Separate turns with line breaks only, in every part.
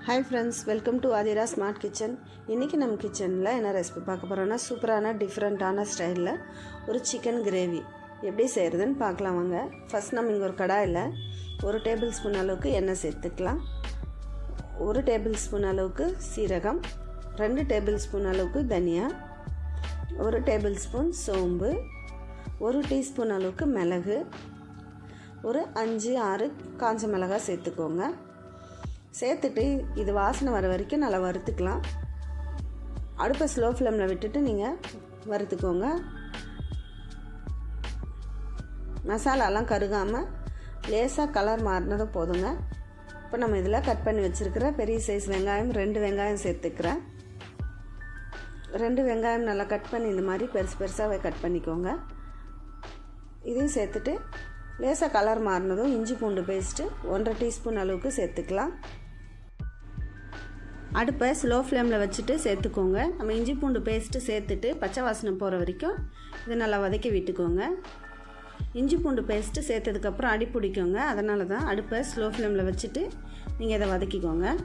Hi friends, welcome to Aathira smart kitchen. இன்றைக்கி நம்ம கிச்சனில் என்ன ரெசிபி பார்க்க போகிறோன்னா, சூப்பரான டிஃப்ரெண்ட்டான ஸ்டைலில் ஒரு சிக்கன் கிரேவி எப்படி செய்கிறதுன்னு பார்க்கலாம் வாங்க. ஃபஸ்ட் நம்ம இங்கே ஒரு கடாயில் 1 டேபிள் ஸ்பூன் அளவுக்கு எண்ணெய் சேர்த்துக்கலாம். 1 டேபிள் ஸ்பூன் அளவுக்கு சீரகம், 2 டேபிள் ஸ்பூன் அளவுக்கு தனியா, 1 டேபிள் ஸ்பூன் சோம்பு, 1 டீஸ்பூன் அளவுக்கு மிளகு, ஒரு 5-6 காஞ்ச மிளகாய் சேர்த்துக்கோங்க. சேர்த்துட்டு இது வாசனை வர வரைக்கும் நல்லா வறுத்துக்கலாம். அடுப்பை ஸ்லோ ஃப்ளேமில் விட்டுட்டு நீங்கள் வறுத்துக்கோங்க. மசாலாலாம் கருகாமல் லேசாக கலர் மாறினதும் போதுங்க. இப்போ நம்ம இதில் கட் பண்ணி வச்சுருக்கிற பெரிய சைஸ் வெங்காயம் 2 வெங்காயம் சேர்த்துக்கிறேன். 2 வெங்காயம் நல்லா கட் பண்ணி இந்த மாதிரி பெருசாகவே கட் பண்ணிக்கோங்க. இதையும் சேர்த்துட்டு லேசாக கலர் மாறினதும் இஞ்சி பூண்டு பேஸ்ட்டு 1/2 டீஸ்பூன் அளவுக்கு சேர்த்துக்கலாம். அடுப்பை ஸ்லோ ஃப்ளேமில் வச்சுட்டு சேர்த்துக்கோங்க. நம்ம இஞ்சி பூண்டு பேஸ்ட்டு சேர்த்துட்டு பச்சை வாசனை போகிற வரைக்கும் இதை நல்லா வதக்கி விட்டுக்கோங்க. இஞ்சி பூண்டு பேஸ்ட்டு சேர்த்ததுக்கப்புறம் அடி பிடிக்கோங்க. அதனால தான் அடுப்பை ஸ்லோ ஃப்ளேமில் வச்சுட்டு நீங்கள் இதை வதக்கிக்கோங்க.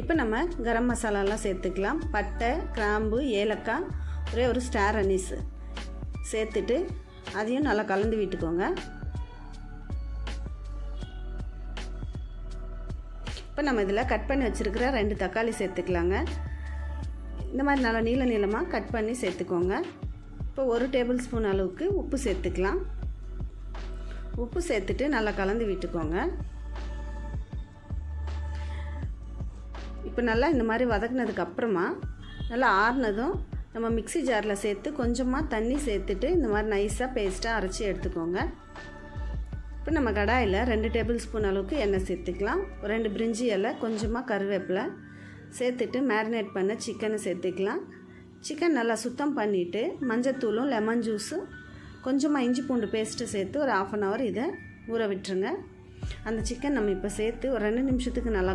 இப்போ நம்ம கரம் மசாலாலாம் சேர்த்துக்கலாம். பட்டை, கிராம்பு, ஏலக்காய், ஒரே ஒரு ஸ்டார் அனீஸ் சேர்த்துட்டு அதையும் நல்லா கலந்து விட்டுக்கோங்க. இப்போ நம்ம இதில் கட் பண்ணி வச்சுருக்கிற 2 தக்காளி சேர்த்துக்கலாங்க. இந்த மாதிரி நல்லா நீளமாக கட் பண்ணி சேர்த்துக்கோங்க. இப்போ 1 டேபிள் ஸ்பூன் அளவுக்கு உப்பு சேர்த்துக்கலாம். உப்பு சேர்த்துட்டு நல்லா கலந்து விட்டுக்கோங்க. இப்போ நல்லா இந்த மாதிரி வதக்கினதுக்கப்புறமா நல்லா ஆறுனதும் நம்ம மிக்ஸி ஜாரில் சேர்த்து கொஞ்சமாக தண்ணி சேர்த்துட்டு இந்த மாதிரி நைஸாக பேஸ்ட்டாக அரைச்சி எடுத்துக்கோங்க. இப்போ நம்ம கடாயில் 2 டேபிள் ஸ்பூன் அளவுக்கு எண்ணெய் சேர்த்துக்கலாம். 2 பிரிஞ்சி இலை, கொஞ்சமாக கருவேப்பிலை சேர்த்துட்டு மேரினேட் பண்ண சிக்கனை சேர்த்துக்கலாம். சிக்கன் நல்லா சுத்தம் பண்ணிவிட்டு மஞ்சத்தூளும் லெமன் ஜூஸும் கொஞ்சமாக இஞ்சி பூண்டு பேஸ்ட்டு சேர்த்து ஒரு 1/2 hour இதை ஊற விட்டுருங்க. அந்த சிக்கன் நம்ம இப்போ சேர்த்து ஒரு 2 நிமிஷத்துக்கு நல்லா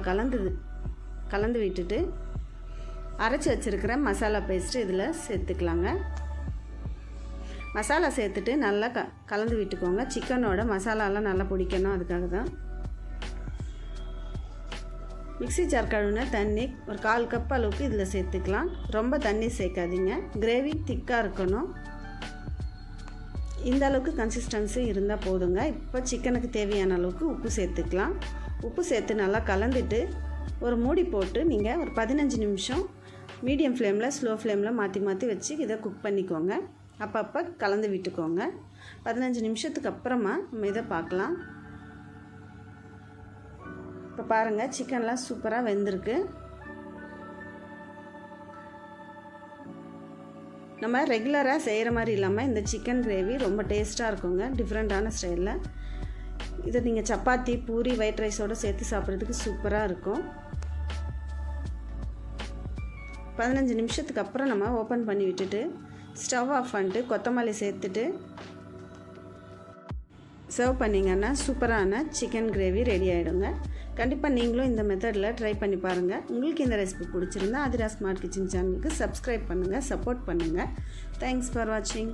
கலந்து விட்டுட்டு அரைச்சி வச்சுருக்கிற மசாலா பேஸ்ட்டு இதில் சேர்த்துக்கலாங்க. மசாலா சேர்த்துட்டு நல்லா கலந்து விட்டுக்கோங்க. சிக்கனோட மசாலாலாம் நல்லா பிடிக்கணும், அதுக்காக தான். மிக்ஸி ஜார் கழுவின தண்ணி ஒரு 1/4 கப் அளவுக்கு இதில் சேர்த்துக்கலாம். ரொம்ப தண்ணி சேர்க்காதீங்க, கிரேவி திக்காக இருக்கணும். இந்த அளவுக்கு கன்சிஸ்டன்சி இருந்தால் போதுங்க. இப்போ சிக்கனுக்கு தேவையான அளவுக்கு உப்பு சேர்த்துக்கலாம். உப்பு சேர்த்து நல்லா கலந்துட்டு ஒரு மூடி போட்டு நீங்கள் ஒரு 15 நிமிஷம் மீடியம் ஃப்ளேமில் ஸ்லோ ஃப்ளேமில் மாற்றி வச்சு இதை குக் பண்ணிக்கோங்க. அப்பப்போ கலந்து விட்டுக்கோங்க. 15 நிமிஷத்துக்கு அப்புறமா நம்ம இதை பார்க்கலாம். இப்போ பாருங்கள், சிக்கன்லாம் சூப்பராக வெந்திருக்கு. நம்ம ரெகுலராக செய்கிற மாதிரி இல்லாமல் இந்த சிக்கன் கிரேவி ரொம்ப டேஸ்ட்டாக இருக்குங்க, டிஃப்ரெண்ட்டான ஸ்டைலில். இதை நீங்கள் சப்பாத்தி, பூரி, ஒயிட் ரைஸோடு சேர்த்து சாப்பிட்றதுக்கு சூப்பராக இருக்கும். 15 நிமிஷத்துக்கு அப்புறம் நம்ம ஓப்பன் பண்ணி விட்டுட்டு ஸ்டவ் ஆஃப் பண்ணிட்டு கொத்தமல்லி சேர்த்துட்டு சர்வ் பண்ணிங்கன்னா சூப்பரான சிக்கன் கிரேவி ரெடி ஆகிடுங்க. கண்டிப்பாக நீங்களும் இந்த மெத்தடில் ட்ரை பண்ணி பாருங்கள். உங்களுக்கு இந்த ரெசிபி பிடிச்சிருந்தா ஆதிரா ஸ்மார்ட் கிச்சன் சேனலுக்கு சப்ஸ்கிரைப் பண்ணுங்கள், சப்போர்ட் பண்ணுங்கள். தேங்க்ஸ் ஃபார் வாட்சிங்.